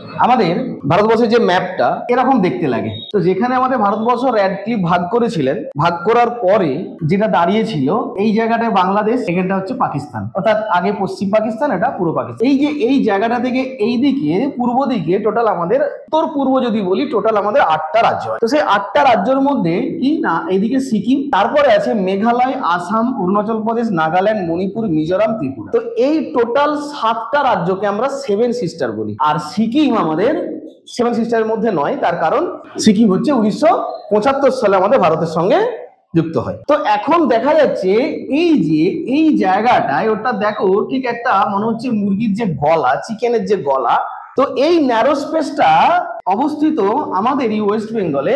আমাদের ভারতবর্ষের যে ম্যাপটা এরকম দেখতে লাগে। তো যেখানে আমাদের ভারতবর্ষ র্যাডক্লিফ ভাগ করেছিলেন, ভাগ করার পরে যেটা দাঁড়িয়েছিল এই জায়গাটায় বাংলাদেশ, এখানটা হচ্ছে পাকিস্তান, অর্থাৎ আগে পশ্চিম পাকিস্তান, এটা পূর্ব পাকিস্তান। এই যে এই জায়গাটা থেকে এই দিকে পূর্ব দিকে টোটাল আমাদের উত্তর পূর্ব যদি বলি টোটাল আমাদের 8টা রাজ্য হয়। তো সেই 8টা রাজ্যের মধ্যে কি না এইদিকে সিকিম, তারপরে আছে মেঘালয়, আসাম, অরুণাচল প্রদেশ, নাগাল্যান্ড, মণিপুর, মিজোরাম, ত্রিপুরা। তো এই টোটাল 7টা রাজ্যকে আমরা 7 সিস্টার বলি। আর সিকিম আমাদের 7 সিস্টারের মধ্যে নয়, তার কারণ সিকিম হচ্ছে 1975 সালে আমাদের ভারতের সঙ্গে যুক্ত হয়। তো এখন দেখা যাচ্ছে এই যে এই জায়গাটায় ওটা দেখো ঠিক একটা মনে হচ্ছে মুরগির যে গলা, চিকেনের যে গলা, তো এই ন্যারো স্পেসটা অবস্থিত আমাদের এই ওয়েস্ট বেঙ্গলে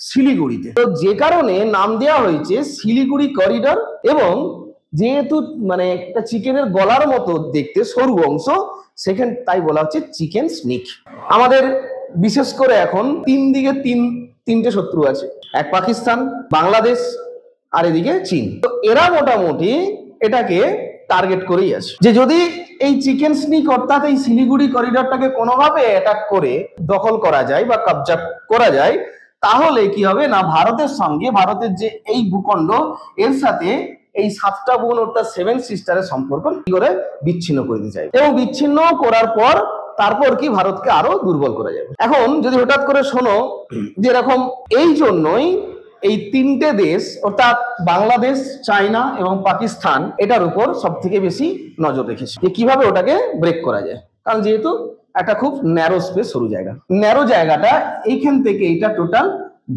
শিলিগুড়িতে। তো যে কারণে নাম দেওয়া হয়েছে শিলিগুড়ি করিডর, এবং যেহেতু মানে একটা চিকেনের গলার মতো দেখতে সরু অংশ, সেখানে তাই বলা হচ্ছে চিকেন স্নেক। আমাদের বিশেষ করে এখন তিনটে শত্রু আছে, এক পাকিস্তান, বাংলাদেশ আর এদিকে চীন। তো এরা মোটামুটি এটাকে টার্গেট করেই আছে যে যদি এই চিকেন স্নেক অর্থাৎ এই শিলিগুড়ি করিডরটাকে কোনোভাবে অ্যাটাক করে দখল করা যায় বা কবজা করা যায়, তাহলে কি হবে না ভারতের সঙ্গে, ভারতের যে এই ভূখণ্ড এর সাথে এই 7টা বোন অর্থাৎ 7 সিস্টারের সম্পর্ক কি করে বিচ্ছিন্ন করে দিতে চাই, এবং বিচ্ছিন্ন করার পর তারপর কি ভারতকে আরো দুর্বল করা যাবে। এখন যদি হঠাৎ করে শোনো যে এরকম, এই জন্যই এই 3টে দেশ অর্থাৎ বাংলাদেশ, চায়না এবং পাকিস্তান এটার উপর সব থেকে বেশি নজর রেখেছে যে কিভাবে ওটাকে ব্রেক করা যায়। কারণ যেহেতু একটা খুব ন্যারো স্পেস, সরু জায়গা, ন্যারো জায়গাটা এইখান থেকে এটা টোটাল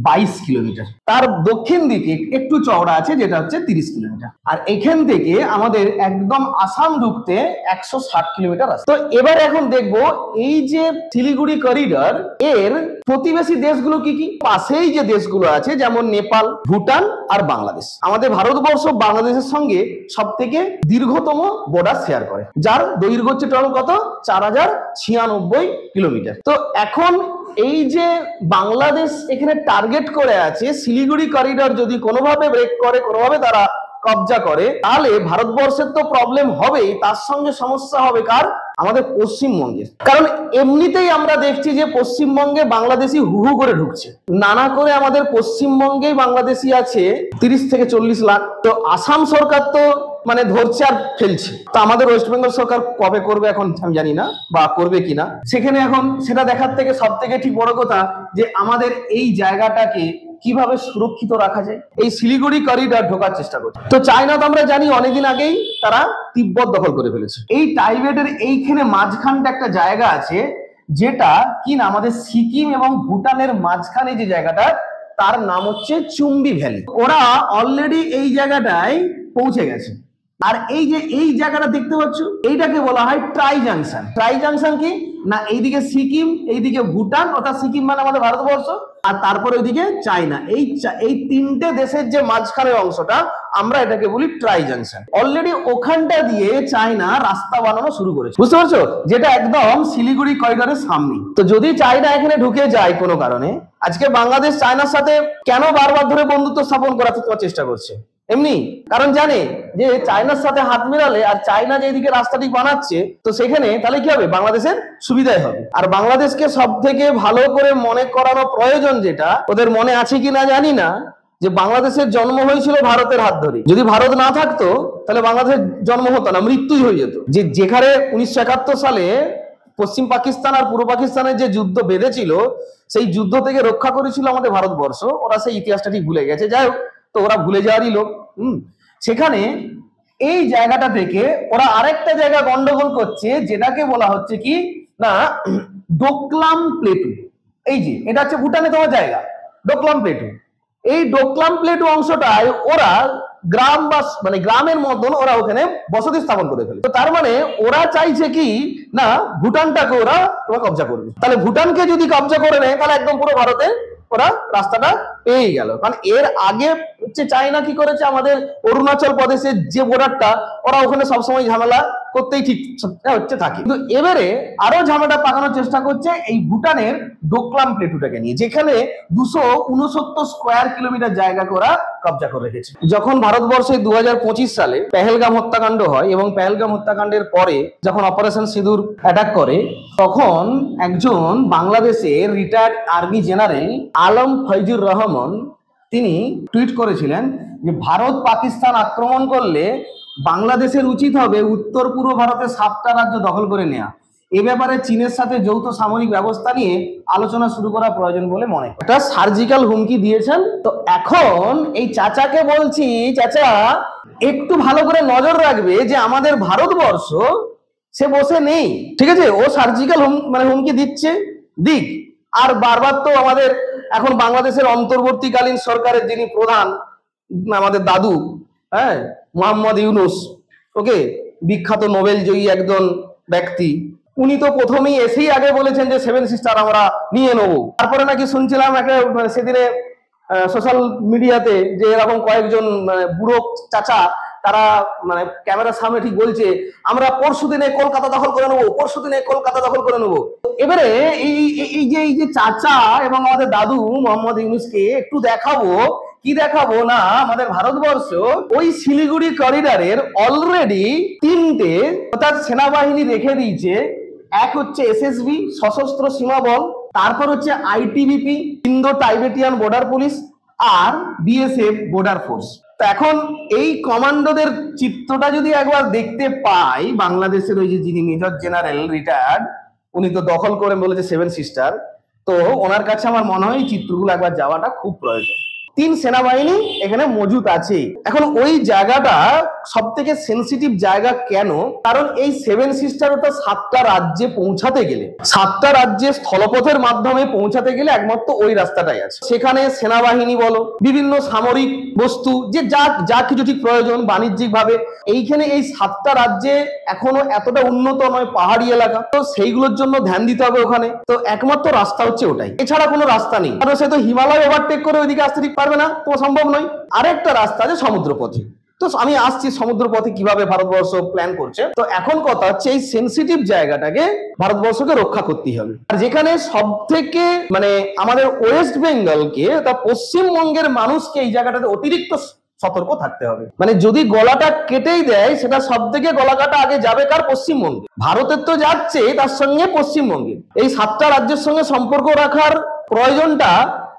22 কিলোমিটার, তার দক্ষিণ দিকে একটু চওড়া আছে যেটা হচ্ছে 30 কিলোমিটার, আর এখান থেকে আমাদের একদম আসাম ঢুকতে 160 কিলোমিটার আছে। তো এবার এখন দেখবো এই যে শিলিগুড়ি করিডর এর প্রতিবেশী দেশগুলো কি কি, পাশেই যে দেশগুলো আছে যেমন নেপাল, ভুটান আর বাংলাদেশ। আমাদের ভারতবর্ষ বাংলাদেশের সঙ্গে সব থেকে দীর্ঘতম বর্ডার শেয়ার করে, যার দৈর্ঘ্য হচ্ছে টোটাল কত 4096 কিলোমিটার। তো এখন এই যে বাংলাদেশ এখানে টার্গেট করে আছে শিলিগুড়ি করিডর যদি কোনোভাবে ব্রেক করে, কোনোভাবে তারা কবজা করে, তাহলে ভারতবর্ষের তো প্রবলেম হবেই, তার সঙ্গে সমস্যা হবে কার, আমাদের পশ্চিমবঙ্গের। কারণ এমনিতেই আমরা দেখছি যে পশ্চিমবঙ্গে বাংলাদেশি হুহু করে ঢুকছে, নানা করে আমাদের পশ্চিমবঙ্গেই বাংলাদেশি আছে 30 থেকে 40 লাখ। তো আসাম সরকার তো মানে ধরছে আর ফেলছে, তো আমাদের ওয়েস্ট বেঙ্গল সরকার কবে করবে এখন আমি জানি না, বা করবে কিনা সেখানে এখন সেটা দেখার থেকে সব থেকে ঠিক বড় কথা যে আমাদের এই জায়গাটাকে কিভাবে সুরক্ষিত রাখা যায়, এই শিলিগুড়ি করিডর ঢোকার চেষ্টা করছে। তো চায়না তো আমরা জানি অনেকদিন আগেই তারা তিব্বত দখল করে ফেলেছে। এই টাইবেটের এইখানে মাঝখানটা একটা জায়গা আছে যেটা কি না আমাদের সিকিম এবং ভুটানের মাঝখানে যে জায়গাটা, তার নাম হচ্ছে চুম্বি ভ্যালি। ওরা অলরেডি এই জায়গাটায় পৌঁছে গেছে। আর এই যে এই জায়গাটা দেখতে পাচ্ছ, এইটাকে বলা হয় ট্রাই জাংশন। ট্রাই জাংশন কি না, এইদিকে সিকিম, এইদিকে ভুটান, অর্থাৎ সিকিম মানে আমাদের ভারতবর্ষ, আর তারপরে ওইদিকে চায়না, এই 3টে দেশের যে মাঝখানের অংশটা আমরা এটাকে বলি ট্রাই জাংশন। অলরেডি ওখানটা দিয়ে চায়না রাস্তা বানানো শুরু করেছে, বুঝতে পারছো, যেটা একদম শিলিগুড়ি করিডরের সামনে। তো যদি চায়না এখানে ঢুকে যায় কোনো কারণে, আজকে বাংলাদেশ চায়নার সাথে কেন বারবার ধরে বন্ধুত্ব স্থাপন করার চেষ্টা করছে, এমনি কারণ জানে যে চায়নার সাথে হাত মেলালে আর চায়না যেদিকে রাস্তাটি বানাচ্ছে, তো সেখানে তাহলে কি হবে, বাংলাদেশের সুবিধাই হবে। আর বাংলাদেশকে সব থেকে ভালো করে মনে করানো প্রয়োজন, যেটা ওদের মনে আছে কিনা জানি না, যে বাংলাদেশের জন্ম হয়েছিল ভারতের হাত ধরে। যদি ভারত না থাকতো তাহলে বাংলাদেশের জন্ম হতো না, মৃত্যুই হয়ে যেত। যে যেখানে 1971 সালে পশ্চিম পাকিস্তান আর পূর্ব পাকিস্তানের যে যুদ্ধ বেঁধেছিল, সেই যুদ্ধ থেকে রক্ষা করেছিল আমাদের ভারতবর্ষ। ওরা সেই ইতিহাসটা ঠিক ভুলে গেছে, যাই হোক, তো ওরা ভুলে যাওয়ারই লোক। সেখানে এই জায়গাটা থেকে ওরা আরেকটা জায়গা গন্ডগোল করছে, যেটাকে বলা হচ্ছে কি না ডোকলাম প্লেটু। এই যে এটা হচ্ছে ভুটানে তোমার জায়গা ডোকলাম প্লেটু। এই ডোকলাম প্লেটু অংশটায় ওরা গ্রাম বা মানে গ্রামের মতন ওরা ওখানে বসতি স্থাপন করে ফেলে। তো তার মানে ওরা চাইছে কি না ভুটানটাকে ওরা কবজা করবে। তাহলে ভুটানকে যদি কবজা করে নেয় তাহলে একদম পুরো ভারতে ওরা রাস্তাটা পেয়ে গেল। কারণ এর আগে হচ্ছে চায়না কি করেছে, আমাদের অরুণাচল প্রদেশের যে বর্ডারটা, ওরা ওখানে সবসময় ঝামেলা করতেই ঠিক হচ্ছে থাকে। কিন্তু এবারে আরো ঝামেলা পাকানোর চেষ্টা করছে এই ভুটানের ডোকলাম প্লেটুটাকে নিয়ে, যেখানে 269 স্কোয়ার কিলোমিটার জায়গা ওরা কবজা করে রেখেছে। যখন ভারতবর্ষে 2025 সালে পেহেলগাম হত্যাকাণ্ড হয় এবং পেহেলগাম হত্যাকাণ্ডের পরে যখন অপারেশন সিঁদুর অ্যাটাক করে, তখন একজন বাংলাদেশের retired army general Alam Faizur Rahman তিনি টুইট করেছিলেন যে ভারত পাকিস্তান আক্রমণ করলে বাংলাদেশের উচিত হবে উত্তর পূর্ব ভারতের 7টা রাজ্য দখল করে নেওয়া। এ ব্যাপারে চীনের সাথে যৌথ সামরিক ব্যবস্থা নিয়ে আলোচনা শুরু করা প্রয়োজন বলে মনে হয়। একটা সার্জিক্যাল হুমকি দিয়েছেন। তো এখন এই চাচাকে বলছি, চাচা একটু ভালো করে নজর রাখবে যে আমাদের ভারতবর্ষ সে বসে নেই, ঠিক আছে? ও সার্জিক্যাল হুমকি দিচ্ছে, দিক। আর বারবার তো আমাদের এখন বাংলাদেশের অন্তর্বর্তীকালীন সরকারের যিনি প্রধান, আমাদের দাদু, হ্যাঁ, মোহাম্মদ ইউনুস, ওকে, বিখ্যাত নোবেল জয়ী একজন ব্যক্তি, উনি তো প্রথমেই এসেই আগে বলেছেন যে 7 সিস্টার আমরা নিয়ে নেবো। তারপরে নাকি শুনছিলাম একটা সেদিনে সোশ্যাল মিডিয়াতে যে এরকম কয়েকজন বুড়ো চাচা তারা ক্যামেরার সামনে ঠিক বলছে আমরা পরশুদিনে কলকাতা দখল করে নেবো, পরশুদিনে কলকাতা দখল করে নেবো। এবারে এই যে চাচা এবং আমাদের দাদু মোহাম্মদ ইউনুসকে একটু দেখাবো, কি দেখাবো না, আমাদের ভারতবর্ষ ওই শিলিগুড়ি করিডোরের অলরেডি 3টে অর্থাৎ সেনাবাহিনী রেখে দিয়েছে। এক হচ্ছে এসএসবি সশস্ত্র সীমা বল, তারপর হচ্ছে আইটিবিপি ইন্দো টাইবেটিয়ান বর্ডার পুলিশ, আর বিএসএফ বর্ডার ফোর্স। তো এখন এই কমান্ডোদের চিত্রটা যদি একবার দেখতে পাই, বাংলাদেশের ওই যে যিনি মেজর জেনারেল রিটায়ার্ড, উনি তো দখল করে বলেছে 7 সিস্টার, তো ওনার কাছে আমার মনে হয় এই চিত্রগুলো একবার যাওয়াটা খুব প্রয়োজন। 3 সেনাবাহিনী এখানে মজুদ আছে। এখন ওই জায়গাটা সব থেকে সেন্সিটিভ জায়গা কেন? কারণ এই 7 সিস্টার ওটা 7টা রাজ্যে পৌঁছাতে গেলে, 7টা রাজ্যে স্থলপথের মাধ্যমে পৌঁছাতে গেলে একমাত্র ওই রাস্তাটাই আছে। সেখানে সেনাবাহিনী বলো, বিভিন্ন সামরিক বস্তু, যে যা কিছু ঠিক প্রয়োজন বাণিজ্যিক ভাবে, এইখানে এই 7টা রাজ্যে এখনো এতটা উন্নত নয়, পাহাড়ি এলাকা, তো সেইগুলোর জন্য ধ্যান দিতে হবে ওখানে। তো একমাত্র রাস্তা হচ্ছে ওটাই, এছাড়া কোনো রাস্তা নেই। কারণ সে তো হিমালয় ওভারটেক করে ওইদিকে আসতে ঠিক পারবে না, তো সম্ভব নয়। আরেকটা রাস্তা আছে সমুদ্রপথে। তো আমি আসছি সমুদ্রপথে কিভাবে ভারতবর্ষ প্ল্যান করছে। তো এখন কথা হচ্ছে এই সেন্সিটিভ জায়গাটাকে ভারতবর্ষকে রক্ষা করতেই হবে। আর যেখানে সব থেকে আমাদের ওয়েস্ট বেঙ্গলকে, তা পশ্চিমবঙ্গের মানুষকে এই জায়গাটাতে অতিরিক্ত সতর্ক থাকতে হবে। যদি গলাটা কেটেই দেয়, সেটা সব থেকে গলা কাটা আগে যাবে কার? পশ্চিমবঙ্গে। ভারতের তো যাচ্ছে, তার সঙ্গে পশ্চিমবঙ্গে এই 7টা রাজ্যের সঙ্গে সম্পর্ক রাখার প্রয়োজনটা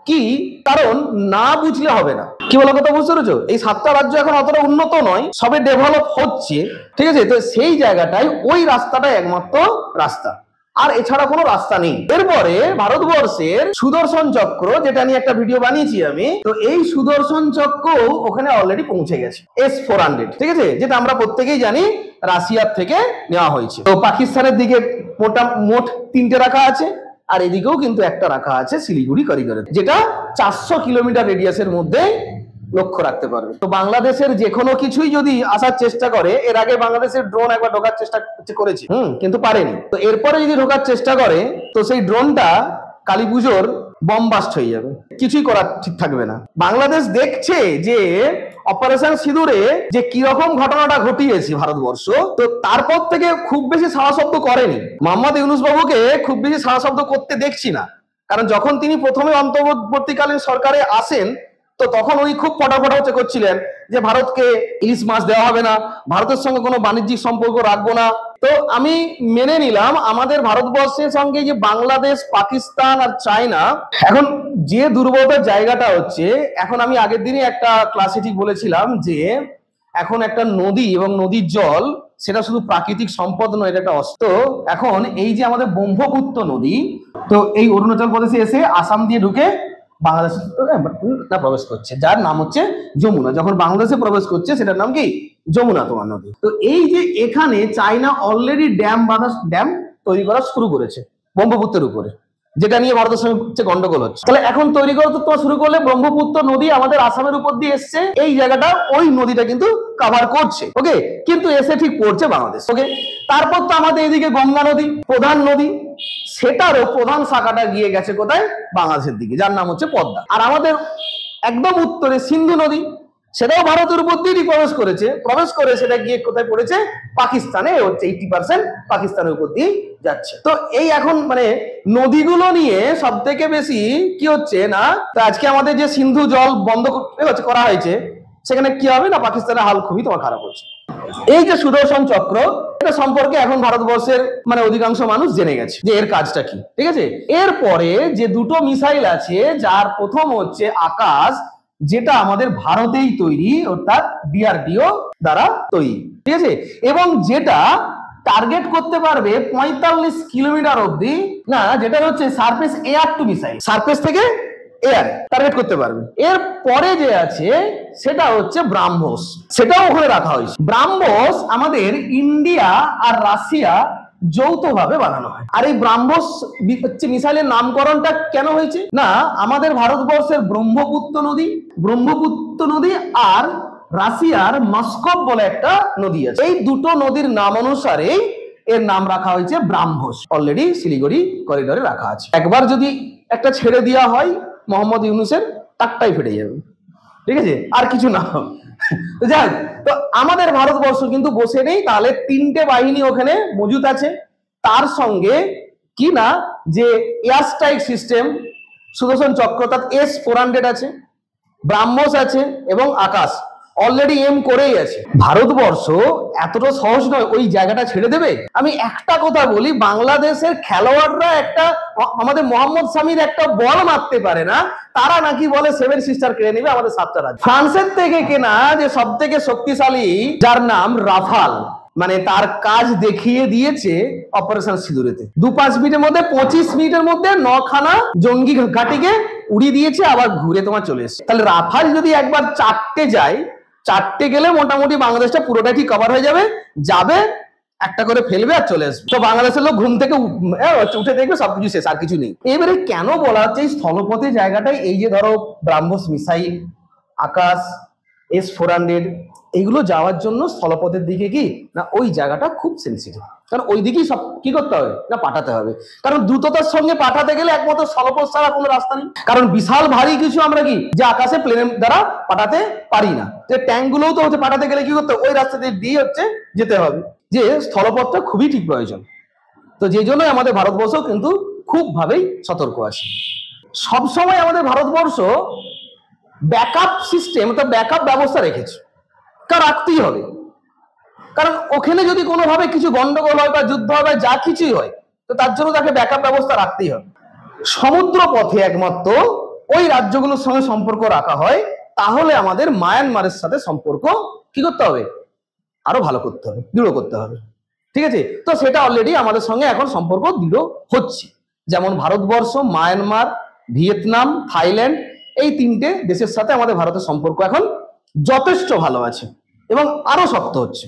কি, কারণ না বুঝলে হবে না। কি বলা কথা বুঝতে পেরেছো? এই 7টা রাজ্য এখন অতটা উন্নত নয়, সবে ডেভেলপ হচ্ছে, ঠিক আছে? তো সেই জায়গাটায় ওই রাস্তাটাই একমাত্র রাস্তা, আর এছাড়া কোনো রাস্তা নেই। এরপরে ভারতবর্ষের সুদর্শন চক্র, যেটা নিয়ে একটা ভিডিও বানিয়েছি আমি, তো এই সুদর্শন চক্র ওখানে অলরেডি পৌঁছে গেছে, S-400, ঠিক আছে, যেটা আমরা প্রত্যেকেই জানি রাশিয়ার থেকে নেওয়া হয়েছে। তো পাকিস্তানের দিকে মোট 3টে রাখা আছে, আর এদিকেও কিন্তু একটা রাখা আছে শিলিগুড়ি করিডোরে, যেটা 400 কিলোমিটার রেডিয়াসের মধ্যে লক্ষ্য রাখতে পারবে। তো বাংলাদেশের যে কোনো কিছুই যদি আসার চেষ্টা করে, এর আগে বাংলাদেশের ড্রোন একবার ঢোকার চেষ্টা করেছে, কিন্তু পারেনি। তো এরপরে যদি ঢোকার চেষ্টা করে, তো সেই ড্রোনটা কালী পুজোর বমবাস্ট হয়ে যাবে, কিছুই করার ঠিক থাকবে না। বাংলাদেশ দেখছে যে অপারেশন সিঁদুরে যে কিরকম ঘটনাটা ঘটিয়েছে ভারতবর্ষ, তো তারপর থেকে খুব বেশি সাড়া শব্দ করেনি। মোহাম্মদ ইউনুস বাবুকে খুব বেশি সাড়া শব্দ করতে দেখছি না, কারণ যখন তিনি প্রথমে অন্তর্বর্তীকালীন সরকারে আসেন, তো তখন উনি খুব ফটাফটা হচ্ছে করছিলেন যে ভারতকে ইলিশ মাছ দেওয়া হবে না, ভারতের সঙ্গে কোনো বাণিজ্যিক সম্পর্ক রাখবো না। তো আমি মেনে নিলাম আমাদের ভারতবর্ষের সঙ্গে যে বাংলাদেশ, পাকিস্তান আর চায়না, এখন যে দুর্বলতার জায়গাটা হচ্ছে, এখন আমি আগের দিনই একটা ক্লাসে ঠিক বলেছিলাম যে এখন একটা নদী এবং নদীর জল সেটা শুধু প্রাকৃতিক সম্পদ নয়, এটা একটা অস্ত্র। এখন এই যে আমাদের ব্রহ্মপুত্র নদী, তো এই অরুণাচল প্রদেশে এসে আসাম দিয়ে ঢুকে বাংলাদেশে প্রবেশ করছে, যার নাম হচ্ছে যমুনা। যখন বাংলাদেশে প্রবেশ করছে, সেটার নাম কি? যমুনা তোমার নদী। তো এই যে এখানে চায়না অলরেডি ড্যাম তৈরি করা শুরু করেছে ব্রহ্মপুত্রের উপরে। যেটা নিয়ে ভারতের সঙ্গে হচ্ছে গন্ডগোল হচ্ছে। তাহলে এখন তৈরি করতে তোমার শুরু করলে ব্রহ্মপুত্র নদী আমাদের আসামের উপর দিয়ে এসছে, এই জায়গাটা ওই নদীটা কিন্তু কভার করছে, ওকে, কিন্তু এসে ঠিক পড়ছে বাংলাদেশ, ওকে। তারপর তো আমাদের এদিকে গঙ্গা নদী প্রধান নদী, সেটারও প্রধান শাখাটা গিয়ে গেছে কোথায়, বাংলাদেশের দিকে, যার নাম হচ্ছে পদ্মা। আর আমাদের একদম উত্তরে সিন্ধু নদী, সেটাও ভারতের উপর দিয়ে প্রবেশ করে সেটা গিয়ে কোথায় পড়েছে, পাকিস্তানে, হচ্ছে 80% পাকিস্তানের উপর দিয়ে যাচ্ছে। তো এই এখন মানে নদীগুলো নিয়ে সব থেকে বেশি কি হচ্ছে না, আজকে আমাদের যে সিন্ধু জল বন্ধ করা হয়েছে, সেখানে কি হবে না, পাকিস্তানের হাল খুবই তোমার খারাপ হচ্ছে। এই যে সুদর্শন চক্র, এটা সম্পর্কে এখন ভারতবর্ষের মানে অধিকাংশ মানুষ জেনে গেছে যে এর কাজটা কি, ঠিক আছে। এরপরে যে দুটো মিসাইল আছে, যার প্রথম হচ্ছে আকাশ, যেটা আমাদের ভারতেই তৈরি, অর্থাৎ ডিআরডিও দ্বারা তৈরি, ঠিক আছে, এবং যেটা টার্গেট করতে পারবে 45 কিলোমিটার অব্দি, না যেটা হচ্ছে surface air to missile, surface থেকে এয়ারে টার্গেট করতে পারবে। এর পরে যে আছে সেটা হচ্ছে ব্রাহ্মোস, সেটাও ওখানে রাখা হয়েছে। ব্রাহ্মোস আমাদের ইন্ডিয়া আর রাশিয়া যৌথভাবে বানানো হয়। আর এই ব্রাহ্মোস হচ্ছে মিসাইলের নামকরণটা কেন হয়েছে না, আমাদের ভারতবর্ষের ব্রহ্মপুত্র নদী আর রাশিয়ার মস্কভ বলে একটা নদী আছে, এই দুটো নদীর নাম অনুসারে এর নাম রাখা হয়েছে ব্রাহ্মোস। অলরেডি শিলিগুড়ি করিডোরে রাখা আছে। একবার যদি একটা ছেড়ে দেওয়া হয় মোহাম্মদ ইউনূসের, টাকটাই ফেটে যাবে, ঠিক আছে, আর কিছু না। যাই, তো আমাদের ভারতবর্ষ কিন্তু বসে নেই, তাহলে তিনটে বাহিনী ওখানে মজুদ আছে, তার সঙ্গে কি না যে এয়ার স্ট্রাইক সিস্টেম সুদর্শন চক্র, অর্থাৎ S-400 আছে, ব্রাহ্মোস আছে এবং আকাশ অলরেডি এম করেই আছে। ভারতবর্ষ এতটা সহজ নয় ওই জায়গাটা ছেড়ে দেবে। আমি একটা কথা বলি, বাংলাদেশের খেলোয়াড়রা একটা আমাদের মোহাম্মদ শামির একটা বল মারতে পারে না, তারা নাকি বলে 7 সিস্টার কেড়ে নেবে আমাদের 7টা রাজ্য। ফ্রান্সের থেকে কেনা যে সব থেকে শক্তিশালী, যার নাম রাফাল, মানে তার কাজ দেখিয়ে দিয়েছে অপারেশন সিঁদুরেতে। 2-5 মিনিটের মধ্যে 25 মিনিটের মধ্যে 9খানা জঙ্গি ঘাঁটিকে উড়িয়ে দিয়েছে, আবার ঘুরে তোমার চলে এসেছে। তাহলে রাফাল যদি একবার 4টে যায়, 4টে গেলে মোটামুটি বাংলাদেশটা পুরোটাই ঠিক কভার হয়ে যাবে, একটা করে ফেলবে আর চলে আসবে। তো বাংলাদেশের লোক ঘুম থেকে উঠে দেখবে সবকিছু শেষ, আর কিছু নেই। এবারে কেন বলা হচ্ছে এই স্থলপথে জায়গাটাই, এই যে ধরো ব্রাহ্মোস মিসাইল, আকাশ, S-400 এইগুলো যাওয়ার জন্য স্থলপথের দিকে কি না ওই জায়গাটা খুব সেন্সিটিভ, কারণ ওই দিকেই সব কি করতে হবে না পাঠাতে হবে, কারণ দ্রুততার সঙ্গে পাঠাতে গেলে একমাত্র স্থলপথ ছাড়া কোনো রাস্তা নেই। কারণ বিশাল ভারী কিছু আমরা কি যে আকাশে প্লেনের দ্বারা পাঠাতে পারি না, যে ট্যাঙ্কগুলোও তো হচ্ছে পাঠাতে গেলে কি করতে ওই রাস্তা দিয়ে হচ্ছে যেতে হবে, যে স্থলপথটা খুবই ঠিক প্রয়োজন। তো যে জন্য আমাদের ভারতবর্ষ কিন্তু খুব ভাবেই সতর্ক আছে। সবসময় আমাদের ভারতবর্ষ ব্যাকআপ সিস্টেম, অর্থাৎ ব্যাকআপ ব্যবস্থা রেখেছে, কারণ রাখতেই হবে, কারণ ওখানে যদি কোনোভাবে কিছু গন্ডগোল হয় বা যুদ্ধ হয় বা যা কিছুই হয়, তো তার জন্য তাকে ব্যাকআপ ব্যবস্থা রাখতেই হবে। সমুদ্র পথে একমাত্র ওই রাজ্যগুলোর সঙ্গে সম্পর্ক রাখা হয়, তাহলে আমাদের মায়ানমারের সাথে সম্পর্ক কি করতে হবে, আরো ভালো করতে হবে, দৃঢ় করতে হবে, ঠিক আছে। তো সেটা অলরেডি আমাদের সঙ্গে এখন সম্পর্ক দৃঢ় হচ্ছে, যেমন ভারতবর্ষ, মায়ানমার, ভিয়েতনাম, থাইল্যান্ড, এই 3টে দেশের সাথে আমাদের ভারতের সম্পর্ক এখন যথেষ্ট ভালো আছে এবং আরো শক্ত হচ্ছে,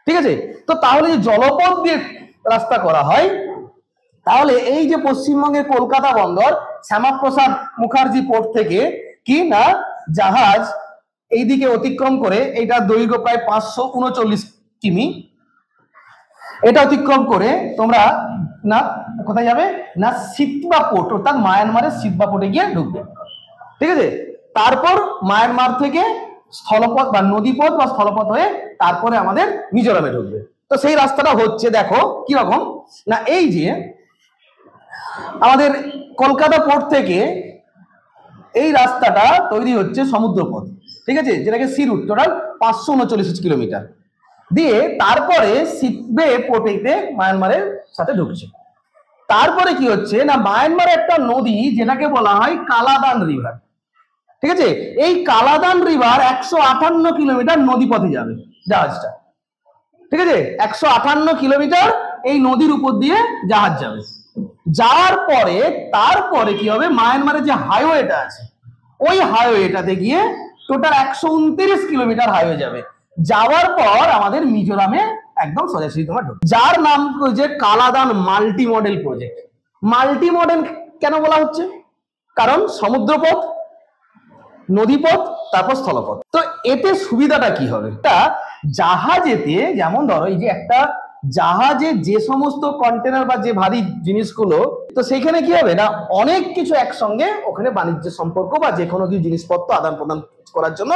ঠিক আছে। তো তাহলে যে জলপথ দিয়ে রাস্তা করা হয়, তাহলে এই যে পশ্চিমবঙ্গের কলকাতা বন্দর শ্যামাপ্রসাদ মুখার্জি পোর্ট থেকে কি না জাহাজ এইদিকে অতিক্রম করে, এইটা দৈর্ঘ্য প্রায় 539 কিমি, এটা অতিক্রম করে তোমরা না কোথায় যাবে না সিতবা পোর্ট, অর্থাৎ মায়ানমারের সিতবা পোর্টে গিয়ে ঢুকবে, ঠিক আছে। তারপর মায়ানমার থেকে স্থলপথ বা নদীপথ বা স্থলপথ হয়ে তারপরে আমাদের মিজোরামে ঢুকবে। তো সেই রাস্তাটা হচ্ছে দেখো কি রকম না, এই যে আমাদের কলকাতা পোর্ট থেকে এই রাস্তাটা তৈরি হচ্ছে সমুদ্রপথ, ঠিক আছে, যেটাকে সি রুট, টোটাল 539 কিলোমিটার দিয়ে তারপরে সিতবে পোর্টেতে মায়ানমারের সাথে ঢুকছে। তারপরে কি হচ্ছে না মায়ানমার একটা নদী যেটাকে বলা হয় কালাদান রিভার, ঠিক আছে, এই কালাদান রিভার 158 কিলোমিটার নদী পথে যাবে জাহাজটা, ঠিক আছে, 158 কিলোমিটার এই নদীর উপর দিয়ে জাহাজ যাবে। যাওয়ার পরে তারপরে কি হবে, মায়ানমারের যে হাইওয়েটা আছে ওই হাইওয়েটাতে গিয়ে টোটাল 129 কিলোমিটার হাইওয়ে যাবে। যাওয়ার পর আমাদের মিজোরামে একদম সোজাসুজি তোমার ঢুকবে, যার নাম যে Kaladan multi model project. Multi model কেন বলা হচ্ছে? কারণ সমুদ্রপথ, নদীপথ, তারপর স্থলপথ। তো এতে সুবিধাটা কি হবে? জাহাজেতে যেমন ধরো এই যে একটা জাহাজে যে সমস্ত কন্টেনার বা যে ভারী জিনিসগুলো, তো সেখানে কি হবে না অনেক কিছু একসঙ্গে ওখানে বাণিজ্য সম্পর্ক বা যে কোনো কিছু জিনিসপত্র আদান প্রদান করার জন্য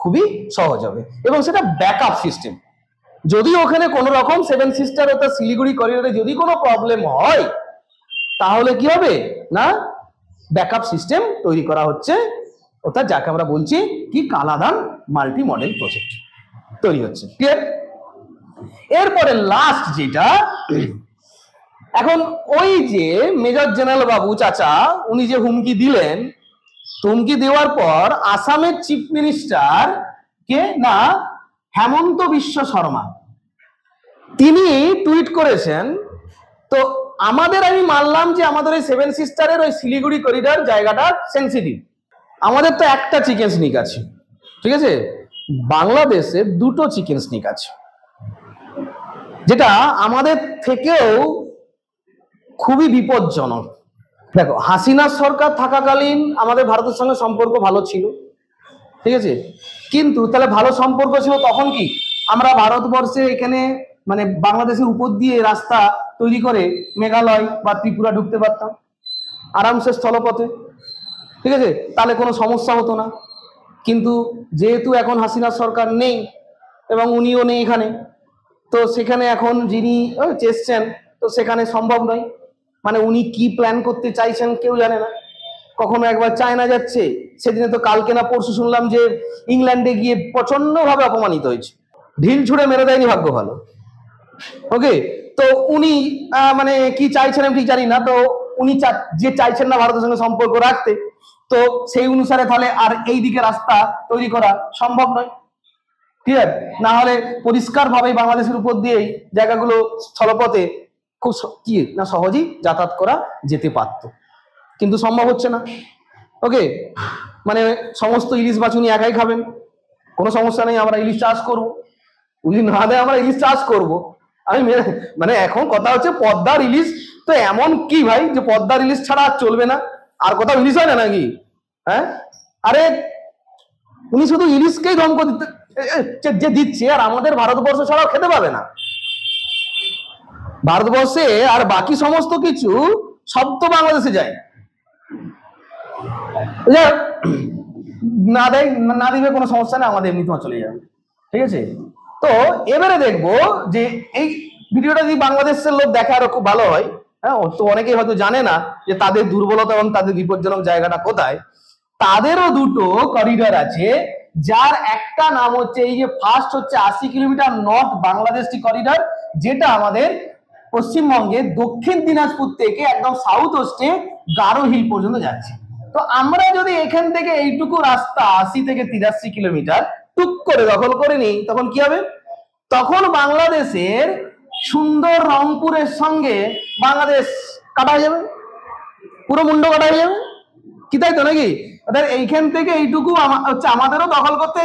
খুবই সহজ হবে, এবং সেটা ব্যাকআপ সিস্টেম। যদি ওখানে কোনো রকম সেভেন সিস্টার অর্থাৎ শিলিগুড়ি করিডোরে যদি কোনো প্রবলেম হয়, তাহলে কি হবে না ব্যাকআপ সিস্টেম তৈরি করা হচ্ছে, অর্থাৎ যাকে আমরা বলছি কি কালাধান মাল্টি মডেল প্রজেক্ট তৈরি হচ্ছে। ক্লিয়ার? এরপরে লাস্ট যেটা, এখন ওই যে মেজর জেনারেল বাবু চাচা উনি যে হুমকি দিলেন, হুমকি দেওয়ার পর আসামের চিফ মিনিস্টার কে না হেমন্ত বিশ্ব শর্মা, তিনি টুইট করেছেন। তো আমাদের আমি মানলাম যে আমাদের ওই সেভেন সিস্টারের ওই শিলিগুড়ি করিডোর জায়গাটা সেন্সিটিভ, আমাদের তো একটা চিকেন স্নিক আছে, ঠিক আছে, বাংলাদেশের দুটো চিকেন স্নিক আছে, যেটা আমাদের থেকেও খুবই বিপজ্জনক। দেখো, হাসিনা সরকার থাকাকালীন আমাদের ভারতের সঙ্গে সম্পর্ক ভালো ছিল, ঠিক আছে, কিন্তু তাহলে ভালো সম্পর্ক ছিল তখন কি আমরা ভারতবর্ষে এখানে মানে বাংলাদেশের উপর দিয়ে রাস্তা তৈরি করে মেঘালয় বা ত্রিপুরা ঢুকতে পারতাম আরামসে স্থলপথে, ঠিক আছে, তাহলে কোনো সমস্যা হতো না। কিন্তু যেহেতু এখন হাসিনা সরকার নেই এবং উনিও নেই এখানে, তো সেখানে এখন যিনি চেয়েছেন তো সেখানে সম্ভব নয়। মানে উনি কি প্ল্যান করতে চাইছেন কেউ জানে না। কখনো একবার চায়না যাচ্ছে, সেদিনে তো কালকে না পরশু শুনলাম যে ইংল্যান্ডে গিয়ে প্রচন্ডভাবে অপমানিত হয়েছে, ঢিল ছুঁড়ে মেরে দেয়নি, ভাগ্য ভালো। ওকে, তো উনি মানে কি চাইছেন আমি ঠিক জানি না। তো উনি যে চাইছেন না ভারতের সঙ্গে সম্পর্ক রাখতে, তো সেই অনুসারে তাহলে আর এই দিকে রাস্তা তৈরি করা সম্ভব নয়। ক্লিয়ার? না হলে পরিষ্কার ভাবে বাংলাদেশের উপর দিয়েই জায়গাগুলো স্থলপথে খুব কি না সহজেই যাতায়াত করা যেতে পারত, কিন্তু সম্ভব হচ্ছে না। ওকে, মানে সমস্ত ইলিশ মাছ উনি একাই খাবেন, কোনো সমস্যা নেই, আমরা ইলিশ চাষ করবো, উনি না দেয় আমরা ইলিশ চাষ করব। আমি মানে এখন কথা হচ্ছে পদ্মার ইলিশ, তো এমন কি ভাই যে পদ্মার ইলিশ ছাড়া আর চলবে না? আর কোথাও ইলিশ হয় না নাকি? হ্যাঁ, আরে উনি শুধু ইলিশকেই ধমক দিতে যে দিচ্ছে, আর আমাদের ভারতবর্ষ ছাড়াও খেতে পাবে না। ভারতবর্ষে আর বাকি সমস্ত কিছু সব তো বাংলাদেশে যায়, না দেয় না দিবে কোনো সমস্যা নেই, আমাদের এমনি তোমার চলে যাবে, ঠিক আছে। তো এবারে দেখবো যে এই ভিডিওটা যদি বাংলাদেশের লোক দেখে আরো খুব ভালো হয়। হ্যাঁ, তো অনেকেই হয়তো জানে না যে তাদের দুর্বলতা এবং তাদের বিপজ্জনক জায়গাটা কোথায়। তাদেরও দুটো করিডোর আছে, যার একটা নাম হচ্ছে এই যে ফার্স্ট হচ্ছে 80 কিলোমিটার নর্থ বাংলাদেশি করিডোর, যেটা আমাদের পশ্চিমবঙ্গের দক্ষিণ দিনাজপুর থেকে একদম সাউথ ওয়েস্টে গারো হিল পর্যন্ত যাচ্ছে। তো আমরা যদি এখান থেকে এইটুকু রাস্তা 80 থেকে 83 কিলোমিটার টুক করে দখল করে নিই, তখন কি হবে? তখন বাংলাদেশের সুন্দর রংপুরের সঙ্গে বাংলাদেশ কাটা হয়ে যাবে, পুরো মুন্ড কাটা হয়ে যাবে, কি তাই তো নাকি? এইখান থেকে এইটুকু হচ্ছে আমাদেরও দখল করতে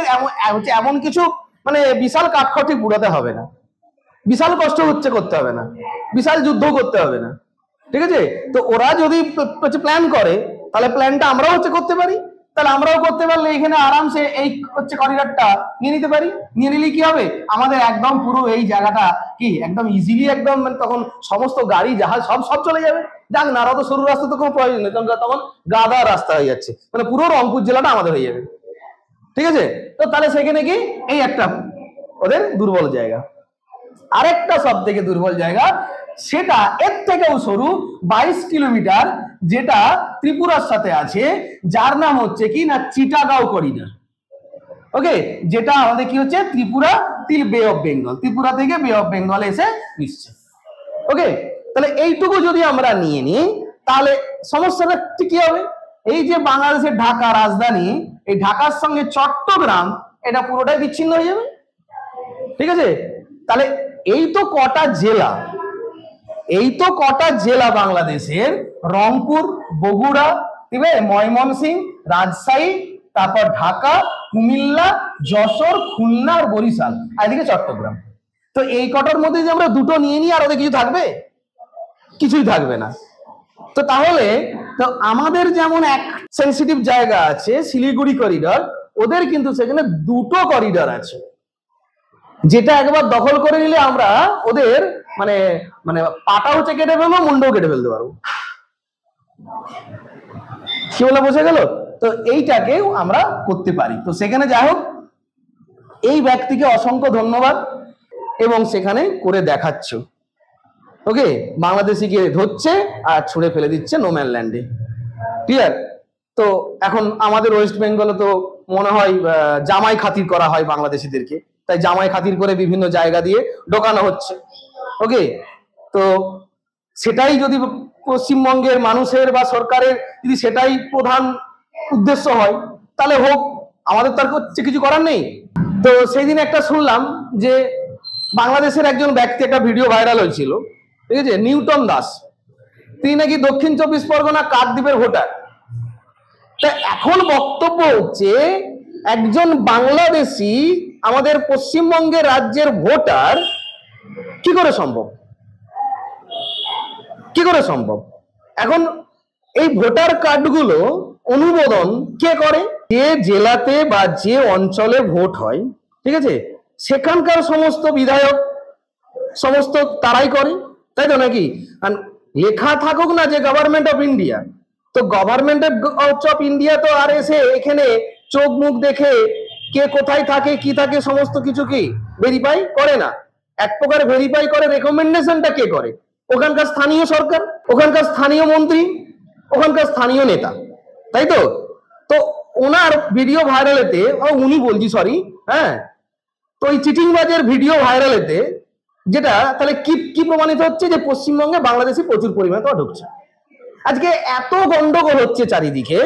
এমন কিছু মানে বিশাল কাঠখড়ি পুড়াতে হবে না, বিশাল কষ্ট করতে হবে না, বিশাল যুদ্ধ করতে হবে না, ঠিক আছে। তো ওরা যদি প্ল্যান করে, তাহলে প্ল্যানটা আমরাও করতে পারি, তাহলে আমরাও করতে পারলে এখানে আরামসে এই করিডোরটা নিয়ে নিতে পারি। নিয়ে নিলে কি হবে, আমাদের একদম পুরো এই জায়গাটা কি একদম ইজিলি একদম মানে তখন সমস্ত গাড়ি জাহাজ সব চলে যাবে। যাক না, আরো তো সরু রাস্তা তো কোনো প্রয়োজন নেই, তখন গাদা রাস্তা হয়ে যাচ্ছে, মানে পুরো রংপুর জেলাটা আমাদের হয়ে যাবে, ঠিক আছে। তো তাহলে সেখানে কি এই একটা ওদের দুর্বল জায়গা। আরেকটা সব থেকে দুর্বল জায়গা, সেটা এর থেকেও সরু 22 কিলোমিটার, যেটা ত্রিপুরার সাথে আছে, যার নাম হচ্ছে কি না চিটাগাঁও করিডোর। ওকে, যেটা আমাদের কি হচ্ছে ত্রিপুরা টিল বে অফ বেঙ্গল, ত্রিপুরা থেকে বে অফ বেঙ্গল এসে মিশছে। ওকে, তাহলে এইটুকু যদি আমরা নিয়ে নিই, তাহলে সমস্যাটা কি হবে? এই যে বাংলাদেশের ঢাকা রাজধানী, এই ঢাকার সঙ্গে চট্টগ্রাম, এটা পুরোটাই বিচ্ছিন্ন হয়ে যাবে, ঠিক আছে। তাহলে এই তো কটা জেলা বাংলাদেশের, রংপুর, বগুড়া, ঠিক আছে, ময়মনসিংহ, রাজশাহী, তারপর ঢাকা, কুমিল্লা, যশোর, খুলনা আর বরিশাল, আর এদিকে চট্টগ্রাম। তো এই কটার মধ্যে যে আমরা দুটো নিয়ে নিই, আর ওদের কিছু থাকবে? কিছুই থাকবে না। তো তাহলে তো আমাদের যেমন এক সেন্সিটিভ জায়গা আছে শিলিগুড়ি করিডর, ওদের কিন্তু সেখানে দুটো করিডর আছে, যেটা একবার দখল করে নিলে আমরা ওদের মানে মানে পাটা হচ্ছে কেটে ফেলবো, মুন্ডও কেটে ফেলতে পারবো। কি বলে বোঝা গেল? তো এইটাকেও আমরা করতে পারি। তো সেখানে যাই হোক, এই ব্যক্তিকে অসংখ্য ধন্যবাদ, এবং সেখানে করে দেখাচ্ছ। ওকে, বাংলাদেশিকে ধরছে আর ছুঁড়ে ফেলে দিচ্ছে নোম্যান ল্যান্ডে। ক্লিয়ার? তো এখন আমাদের ওয়েস্ট বেঙ্গলে তো মনে হয় জামাই খাতির করা হয় বাংলাদেশিদেরকে, তাই জামাই খাতির করে বিভিন্ন জায়গা দিয়ে ঢোকানো হচ্ছে। ওকে, তো সেটাই যদি পশ্চিমবঙ্গের মানুষের বা সরকারের যদি সেটাই প্রধান উদ্দেশ্য হয়, তাহলে হোক, আমাদের তার কিছু করার নেই। তো সেই দিন একটা শুনলাম যে বাংলাদেশের একজন ব্যক্তি, একটা ভিডিও ভাইরাল হয়েছিল, ঠিক আছে, নিউটন দাস, তিনি নাকি দক্ষিণ 24 পরগনা কাকদ্বীপের ভোটার। তা এখন বক্তব্য হচ্ছে একজন বাংলাদেশি আমাদের পশ্চিমবঙ্গের রাজ্যের ভোটার, কি করে সম্ভব? কি করে সম্ভব? এখন এই ভোটার কার্ডগুলো অনুমোদন কে করে? যে জেলাতে বা যে অঞ্চলে ভোট হয়, ঠিক আছে, সেখানকার সমস্ত বিধায়ক সমস্ত তারাই করে, তাই তো নাকি? আর লেখা থাকুক না যে গভর্নমেন্ট অফ ইন্ডিয়া, তো গভর্নমেন্ট অফ ইন্ডিয়া তো আর এসে এখানে চোখ মুখ দেখে কে কোথায় থাকে কি থাকে সমস্ত কিছু কি ভেরিফাই করে না। এক প্রকার ভেরিফাই করে, রেকমেন্ডেশনটা কে করে? ওখানকার স্থানীয় সরকার, ওখানকার স্থানীয় মন্ত্রী, ওখানকার স্থানীয় নেতা, তাই তো? তো ওনার ভিডিও ভাইরালেতে, উনি বলছি সরি, হ্যাঁ, তো এই চিটিংবাজের ভিডিও ভাইরালেতে যেটা, তাহলে কি কি প্রমাণিত হচ্ছে? যে পশ্চিমবঙ্গে বাংলাদেশি প্রচুর পরিমাণে তো ঢুকছে। আজকে এত গন্ডগোল হচ্ছে চারিদিকে,